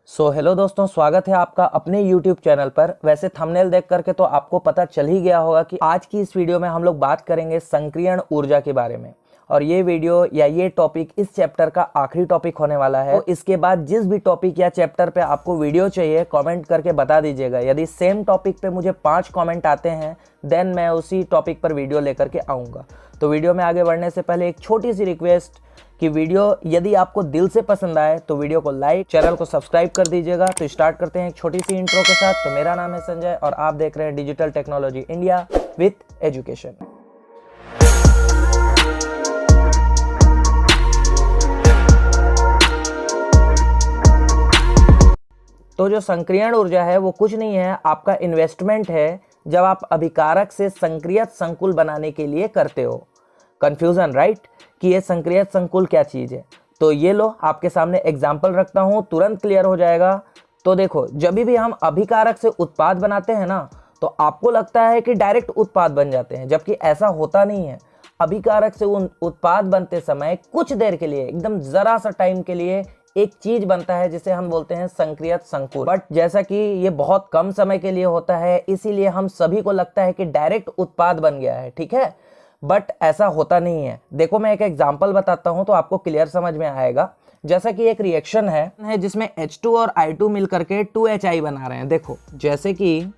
Hello दोस्तों, स्वागत है आपका अपने YouTube चैनल पर। वैसे थंबनेल देख करके तो आपको पता चल ही गया होगा कि आज की इस वीडियो में हम लोग बात करेंगे संक्रियण ऊर्जा के बारे में। और ये वीडियो या ये टॉपिक इस चैप्टर का आखिरी टॉपिक होने वाला है। तो इसके बाद जिस भी टॉपिक या चैप्टर पे आपको वीडियो चाहिए कमेंट करके बता दीजिएगा। यदि सेम टॉपिक पे मुझे 5 कमेंट आते हैं देन मैं उसी टॉपिक पर वीडियो लेकर के आऊँगा। तो वीडियो में आगे बढ़ने से पहले एक छोटी सी रिक्वेस्ट कि वीडियो यदि आपको दिल से पसंद आए तो वीडियो को लाइक, चैनल को सब्सक्राइब कर दीजिएगा। तो स्टार्ट करते हैं एक छोटी सी इंट्रो के साथ। तो मेरा नाम है संजय और आप देख रहे हैं digital technology India with education. तो जो संक्रियण ऊर्जा है वो कुछ नहीं है, आपका इन्वेस्टमेंट है जब आप अभिकारक से संक्रियत संकुल बनाने के लिए करते हो। कंफ्यूजन राइट कि ये संक्रियत संकुल क्या चीज़ है। तो ये लो आपके सामने एग्जाम्पल रखता हूँ, तुरंत क्लियर हो जाएगा। तो देखो, जब भी हम अभिकारक से उत्पाद बनाते हैं ना तो आपको लगता है कि डायरेक्ट उत्पाद बन जाते हैं, जबकि ऐसा होता नहीं है। अभिकारक से उत्पाद बनते समय कुछ देर के लिए, एकदम जरा सा टाइम के लिए एक चीज बनता है जिसे हम बोलते हैं संक्रियत संकुल। बट जैसा कि ये बहुत कम समय के लिए होता है इसीलिए हम सभी को लगता है कि डायरेक्ट उत्पाद बन गया है, ठीक है। बट ऐसा होता नहीं है। देखो मैं एक एग्जांपल बताता हूं तो आपको क्लियर समझ में आएगा। जैसा कि एक रिएक्शन है जिसमें H2 और I2 मिलकर के 2HI बना रहे हैं। देखो जैसे कि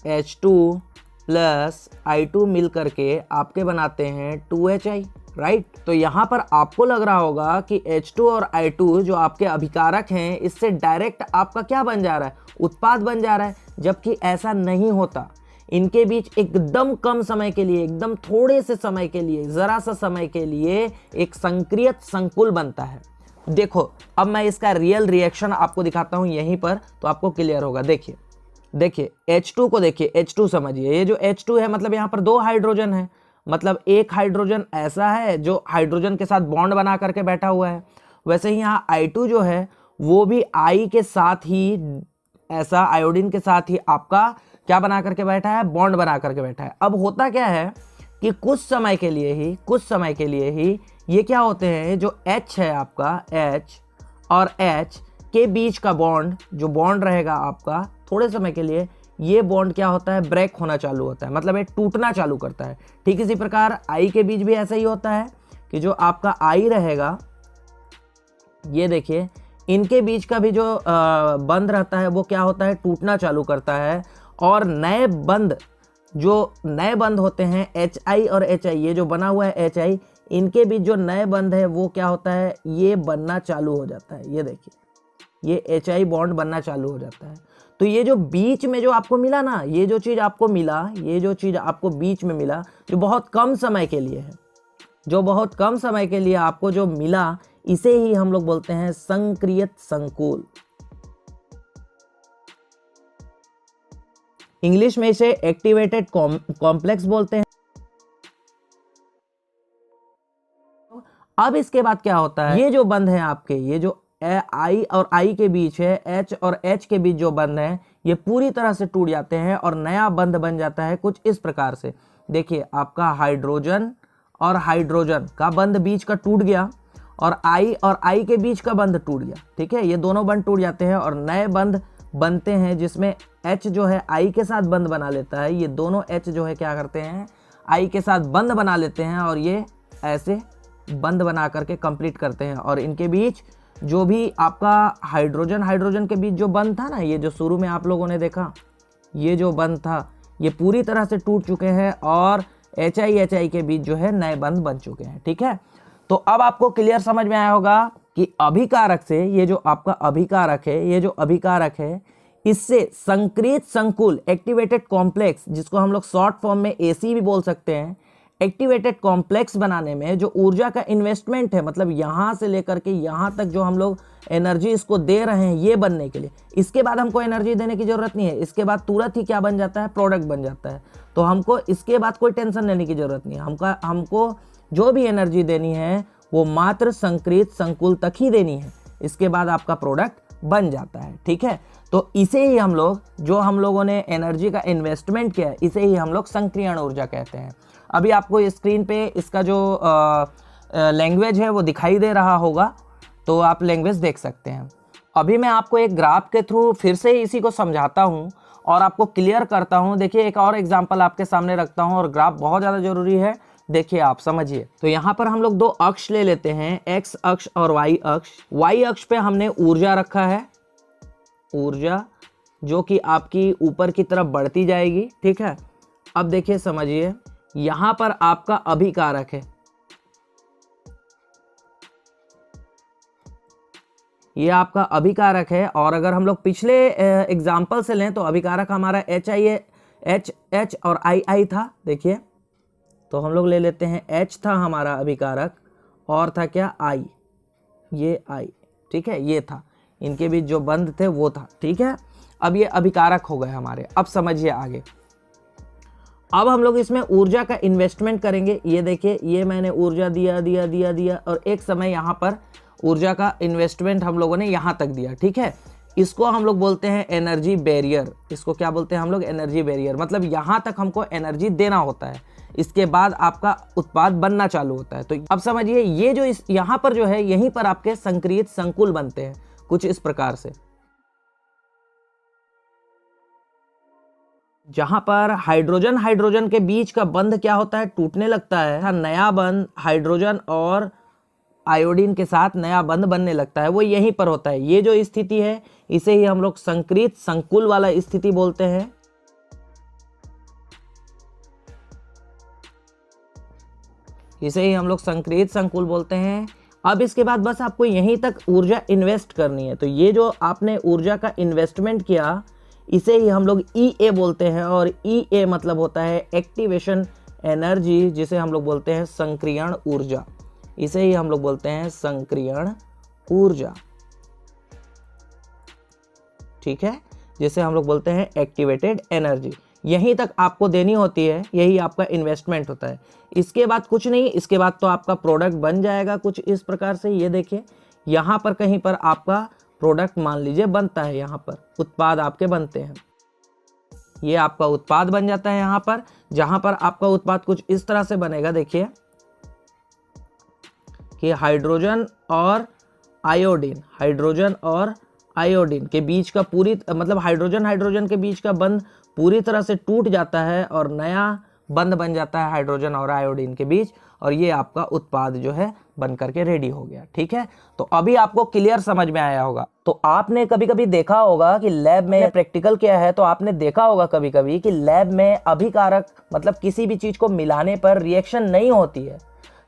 H2 प्लस I2 मिलकर के आपके बनाते हैं 2HI, राइट। तो यहाँ पर आपको लग रहा होगा कि H2 और I2 जो आपके अभिकारक हैं इससे डायरेक्ट आपका क्या बन जा रहा है, उत्पाद बन जा रहा है, जबकि ऐसा नहीं होता। इनके बीच एकदम कम समय के लिए, एकदम थोड़े से समय के लिए, जरा सा समय के लिए एक संक्रियत संकुल बनता है। देखो अब मैं इसका रियल रिएक्शन आपको दिखाता हूं यहीं पर तो आपको क्लियर होगा। देखिए H2 को देखिए, H2 समझिए, ये जो H2 है मतलब यहाँ पर 2 हाइड्रोजन है। मतलब एक हाइड्रोजन ऐसा है जो हाइड्रोजन के साथ बॉन्ड बना करके बैठा हुआ है। वैसे ही यहाँ I2 जो है वो भी I के साथ ही, ऐसा आयोडीन के साथ ही आपका क्या बना करके बैठा है, बॉन्ड बना करके बैठा है। अब होता क्या है कि कुछ समय के लिए ही ये क्या होते हैं, जो H है आपका, H और H के बीच का बॉन्ड, जो बॉन्ड रहेगा आपका थोड़े समय के लिए, ये बॉन्ड क्या होता है, ब्रेक होना चालू होता है, मतलब ये टूटना चालू करता है। ठीक इसी प्रकार I के बीच भी ऐसा ही होता है कि जो आपका I रहेगा, ये देखिए इनके बीच का भी जो बंध रहता है वो क्या होता है, टूटना चालू करता है। और नए बंध होते हैं HI और HI, ये जो बना हुआ है HI, इनके बीच जो नए बंध है वो क्या होता है, ये बनना चालू हो जाता है। ये देखिए ये HI बॉन्ड बनना चालू हो जाता है। तो ये जो बीच में जो आपको मिला ना, ये जो चीज़ आपको बीच में मिला, जो बहुत कम समय के लिए है, आपको जो मिला, इसे ही हम लोग बोलते हैं संक्रियत संकुल। इंग्लिश में इसे एक्टिवेटेड कॉम्प्लेक्स बोलते हैं। अब इसके बाद क्या होता है, ये जो बंध है आपके, ये जो I और I के बीच है, H और H के बीच जो बंध है, ये पूरी तरह से टूट जाते हैं और नया बंध बन जाता है कुछ इस प्रकार से। देखिए आपका हाइड्रोजन और हाइड्रोजन का बंध बीच का टूट गया और I के बीच का बंध टूट गया, ठीक है। ये दोनों बंध टूट जाते हैं और नए बंध बनते हैं जिसमें H जो है I के साथ बंध बना लेता है। ये दोनों H जो है क्या करते हैं, I के साथ बंध बना लेते हैं और ये ऐसे बंध बना करके कंप्लीट करते हैं। और इनके बीच जो भी आपका हाइड्रोजन के बीच जो बंध था ना, ये जो शुरू में आप लोगों ने देखा, ये जो बंध था ये पूरी तरह से टूट चुके हैं और HI के बीच जो है नए बंध बन चुके हैं, ठीक है। तो अब आपको क्लियर समझ में आया होगा कि अभिकारक से, ये जो आपका अभिकारक है, इससे संक्रियत संकुल, एक्टिवेटेड कॉम्प्लेक्स, जिसको हम लोग शॉर्ट फॉर्म में AC भी बोल सकते हैं, एक्टिवेटेड कॉम्प्लेक्स बनाने में जो ऊर्जा का इन्वेस्टमेंट है, मतलब यहाँ से लेकर के यहाँ तक जो हम लोग एनर्जी इसको दे रहे हैं ये बनने के लिए, इसके बाद हमको एनर्जी देने की जरूरत नहीं है। इसके बाद तुरंत ही क्या बन जाता है, प्रोडक्ट बन जाता है। तो हमको इसके बाद कोई टेंशन लेने की जरूरत नहीं है। हमको जो भी एनर्जी देनी है वो मात्र संक्रियत संकुल तक ही देनी है, इसके बाद आपका प्रोडक्ट बन जाता है, ठीक है। तो इसे ही हम लोगों ने एनर्जी का इन्वेस्टमेंट किया है, इसे ही हम लोग संक्रियण ऊर्जा कहते हैं। अभी आपको स्क्रीन पे इसका जो लैंग्वेज है वो दिखाई दे रहा होगा, तो आप लैंग्वेज देख सकते हैं। अभी मैं आपको एक ग्राफ के थ्रू फिर से इसी को समझाता हूं और आपको क्लियर करता हूं। देखिए एक और एग्जांपल आपके सामने रखता हूं और ग्राफ बहुत ज़्यादा जरूरी है, देखिए आप समझिए। तो यहाँ पर हम लोग दो अक्ष ले लेते हैं, एक्स अक्ष और वाई अक्ष। वाई अक्ष पे हमने ऊर्जा रखा है, ऊर्जा जो कि आपकी ऊपर की तरफ बढ़ती जाएगी, ठीक है। अब देखिए समझिए, यहाँ पर आपका अभिकारक है, ये आपका अभिकारक है। और अगर हम लोग पिछले एग्जाम्पल से लें तो अभिकारक हमारा एच और आई था। देखिए तो हम लोग ले लेते हैं, एच था हमारा अभिकारक और था क्या, आई, ये आई, ठीक है, ये था, इनके बीच जो बंध थे वो था, ठीक है। अब ये अभिकारक हो गए हमारे। अब समझिए आगे, अब हम लोग इसमें ऊर्जा का इन्वेस्टमेंट करेंगे। ये देखिए, ये मैंने ऊर्जा दिया और एक समय यहाँ पर ऊर्जा का इन्वेस्टमेंट हम लोगों ने यहाँ तक दिया, ठीक है। इसको हम लोग बोलते हैं एनर्जी बैरियर। इसको क्या बोलते हैं हम लोग, एनर्जी बैरियर। मतलब यहाँ तक हमको एनर्जी देना होता है, इसके बाद आपका उत्पाद बनना चालू होता है। तो अब समझिए, ये जो यहाँ पर जो है, यहीं पर आपके संक्रियित संकुल बनते हैं कुछ इस प्रकार से, जहां पर हाइड्रोजन हाइड्रोजन के बीच का बंध क्या होता है, टूटने लगता है। नया बंध हाइड्रोजन और आयोडीन के साथ नया बंध बनने लगता है, वो यहीं पर होता है। ये जो स्थिति है इसे ही हम लोग संक्रियित संकुल वाला स्थिति बोलते हैं। इसे ही हम लोग संक्रियित संकुल बोलते हैं। अब इसके बाद बस आपको यहीं तक ऊर्जा इन्वेस्ट करनी है। तो ये जो आपने ऊर्जा का इन्वेस्टमेंट किया, इसे ही हम लोग EA बोलते हैं। और EA मतलब होता है एक्टिवेशन एनर्जी, जिसे हम लोग बोलते हैं संक्रियण ऊर्जा। इसे ही हम लोग बोलते हैं संक्रियण ऊर्जा, ठीक है, जिसे हम लोग बोलते हैं एक्टिवेटेड एनर्जी। यहीं तक आपको देनी होती है, यही आपका इन्वेस्टमेंट होता है। इसके बाद कुछ नहीं, इसके बाद तो आपका प्रोडक्ट बन जाएगा कुछ इस प्रकार से। ये देखिए, यहाँ पर कहीं पर आपका प्रोडक्ट मान लीजिए बनता है, यहाँ पर उत्पाद आपके बनते हैं, ये आपका उत्पाद बन जाता है यहाँ पर। जहाँ पर आपका उत्पाद कुछ इस तरह से बनेगा, देखिए कि हाइड्रोजन और आयोडीन के बीच का मतलब हाइड्रोजन हाइड्रोजन के बीच का बंध पूरी तरह से टूट जाता है और नया बंध बन जाता है हाइड्रोजन और आयोडीन के बीच, और ये आपका उत्पाद जो है बन करके रेडी हो गया, ठीक है। तो अभी आपको क्लियर समझ में आया होगा। तो आपने कभी कभी देखा होगा कि लैब में प्रैक्टिकल क्या है, तो आपने देखा होगा कभी कभी कि लैब में अभिकारक मतलब किसी भी चीज को मिलाने पर रिएक्शन नहीं होती है,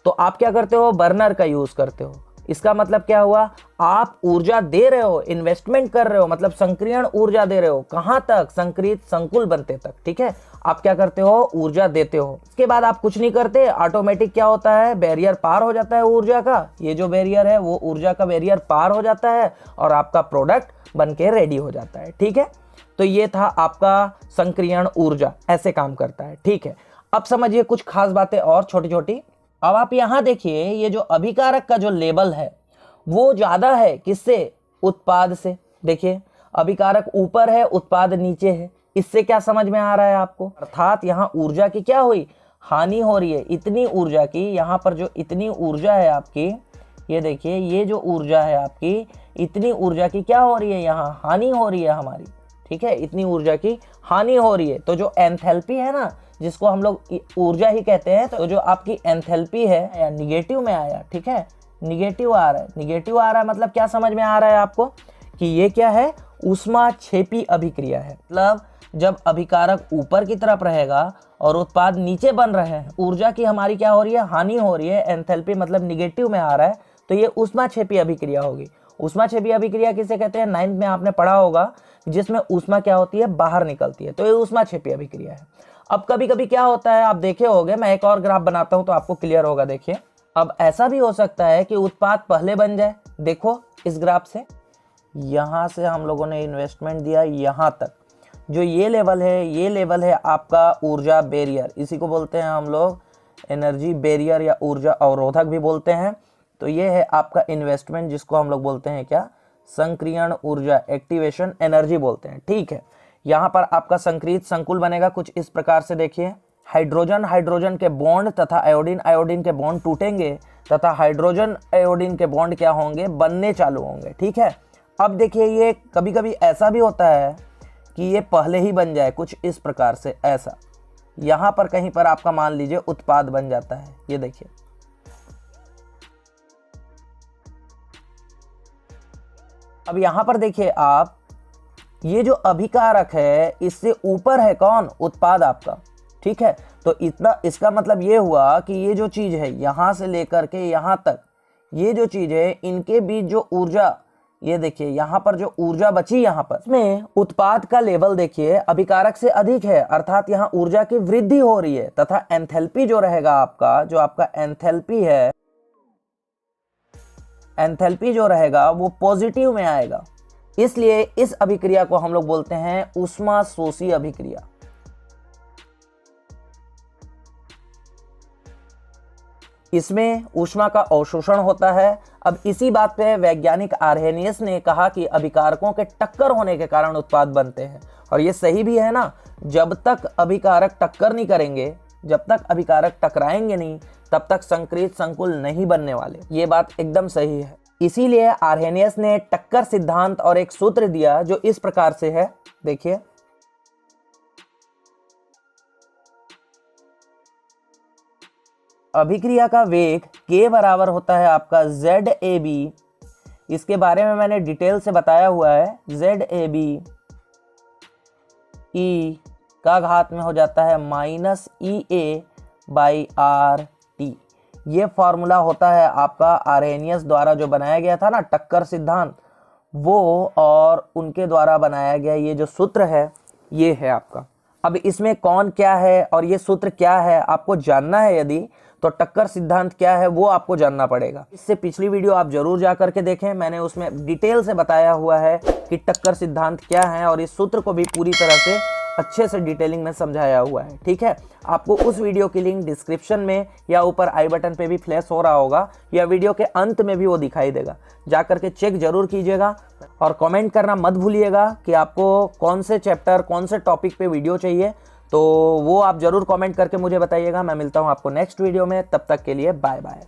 तो आप क्या करते हो, बर्नर का यूज करते हो। इसका मतलब क्या हुआ, आप ऊर्जा दे रहे हो, इन्वेस्टमेंट कर रहे हो, मतलब संक्रियण ऊर्जा दे रहे हो। कहां तक, संक्रियित संकुल बनते तक, ठीक है। आप क्या करते हो, ऊर्जा देते हो। इसके बाद आप कुछ नहीं करते, ऑटोमेटिक क्या होता है, बैरियर पार हो जाता है ऊर्जा का। ये जो बैरियर है वो ऊर्जा का बैरियर पार हो जाता है और आपका प्रोडक्ट बन के रेडी हो जाता है, ठीक है। तो ये था आपका संक्रियण ऊर्जा, ऐसे काम करता है, ठीक है। अब समझिए कुछ खास बातें और छोटी छोटी। अब आप यहां देखिए, ये जो अभिकारक का जो लेवल है वो ज्यादा है किससे, उत्पाद से। देखिए अभिकारक ऊपर है, उत्पाद नीचे है। इससे क्या समझ में आ रहा है आपको, अर्थात यहाँ ऊर्जा की क्या हुई, हानि हो रही है। इतनी ऊर्जा की, यहाँ पर जो इतनी ऊर्जा है आपकी, ये देखिए, ये जो ऊर्जा है आपकी, इतनी ऊर्जा की क्या हो रही है, यहाँ हानि हो रही है हमारी, ठीक है। इतनी ऊर्जा की हानि हो रही है। तो जो एंथैल्पी है ना, जिसको हम लोग ऊर्जा ही कहते हैं, तो जो आपकी एंथैल्पी है या निगेटिव में आया, ठीक है, निगेटिव आ रहा है। निगेटिव आ रहा है मतलब क्या समझ में आ रहा है आपको कि ये क्या है, ऊष्माक्षेपी अभिक्रिया है। मतलब जब अभिकारक ऊपर की तरफ रहेगा और उत्पाद नीचे बन रहे हैं, ऊर्जा की हमारी क्या हो रही है, हानि हो रही है। एंथैल्पी मतलब निगेटिव में आ रहा है, तो ये ऊष्माक्षेपी अभिक्रिया होगी। ऊष्माक्षेपी अभिक्रिया किसे कहते हैं, 9th में आपने पढ़ा होगा, जिसमें ऊष्मा क्या होती है, बाहर निकलती है, तो ये ऊष्माक्षेपी अभिक्रिया है। अब कभी कभी क्या होता है, आप देखे होंगे, मैं एक और ग्राफ बनाता हूं तो आपको क्लियर होगा। देखिए, अब ऐसा भी हो सकता है कि उत्पाद पहले बन जाए। देखो इस ग्राफ से, यहां से हम लोगों ने इन्वेस्टमेंट दिया यहां तक, जो ये लेवल है, ये लेवल है आपका ऊर्जा बैरियर। इसी को बोलते हैं हम लोग एनर्जी बैरियर या ऊर्जा अवरोधक भी बोलते हैं। तो ये है आपका इन्वेस्टमेंट, जिसको हम लोग बोलते हैं क्या, संक्रियण ऊर्जा, एक्टिवेशन एनर्जी बोलते हैं, ठीक है। यहाँ पर आपका संक्रियित संकुल बनेगा कुछ इस प्रकार से। देखिए, हाइड्रोजन हाइड्रोजन के बॉन्ड तथा आयोडीन आयोडीन के बॉन्ड टूटेंगे तथा हाइड्रोजन आयोडीन के बॉन्ड क्या होंगे, बनने चालू होंगे, ठीक है। अब देखिए ये कभी कभी ऐसा भी होता है कि ये पहले ही बन जाए कुछ इस प्रकार से, ऐसा यहाँ पर कहीं पर आपका मान लीजिए उत्पाद बन जाता है। ये देखिए अब यहाँ पर देखिए आप, ये जो अभिकारक है इससे ऊपर है कौन, उत्पाद आपका, ठीक है। तो इतना इसका मतलब ये हुआ कि ये जो चीज है यहां से लेकर के यहां तक, ये जो चीज है इनके बीच जो ऊर्जा, ये देखिए यहां पर जो ऊर्जा बची यहां पर, इसमें उत्पाद का लेवल देखिए अभिकारक से अधिक है, अर्थात यहां ऊर्जा की वृद्धि हो रही है, तथा एंथैल्पी जो रहेगा आपका, जो आपका एंथैल्पी है, एंथैल्पी जो रहेगा वो पॉजिटिव में आएगा। इसलिए इस अभिक्रिया को हम लोग बोलते हैं ऊष्मा शोषी अभिक्रिया। इसमें ऊष्मा का अवशोषण होता है। अब इसी बात पे वैज्ञानिक आर्हेनियस ने कहा कि अभिकारकों के टक्कर होने के कारण उत्पाद बनते हैं, और ये सही भी है ना। जब तक अभिकारक टक्कर नहीं करेंगे, जब तक अभिकारक टकराएंगे नहीं, तब तक संक्रियत संकुल नहीं बनने वाले। ये बात एकदम सही है। इसीलिए आर्हेनियस ने टक्कर सिद्धांत और एक सूत्र दिया जो इस प्रकार से है, देखिए अभिक्रिया का वेग K बराबर होता है आपका ZAB। इसके बारे में मैंने डिटेल से बताया हुआ है। ZAB E का घात में हो जाता है -EA/RT। ये फॉर्मूला होता है आपका आर्हेनियस द्वारा जो बनाया गया था ना टक्कर सिद्धांत, वो और उनके द्वारा बनाया गया ये जो सूत्र है ये है आपका। अब इसमें कौन क्या है और ये सूत्र क्या है आपको जानना है, यदि तो टक्कर सिद्धांत क्या है वो आपको जानना पड़ेगा। इससे पिछली वीडियो आप जरूर जा करके देखें, मैंने उसमें डिटेल से बताया हुआ है कि टक्कर सिद्धांत क्या है, और इस सूत्र को भी पूरी तरह से अच्छे से डिटेलिंग में समझाया हुआ है, ठीक है। आपको उस वीडियो की लिंक डिस्क्रिप्शन में या ऊपर आई बटन पे भी फ्लैश हो रहा होगा, या वीडियो के अंत में भी वो दिखाई देगा, जा करके चेक जरूर कीजिएगा। और कमेंट करना मत भूलिएगा कि आपको कौन से चैप्टर, कौन से टॉपिक पे वीडियो चाहिए, तो वो आप जरूर कमेंट करके मुझे बताइएगा। मैं मिलता हूँ आपको नेक्स्ट वीडियो में, तब तक के लिए बाय बाय।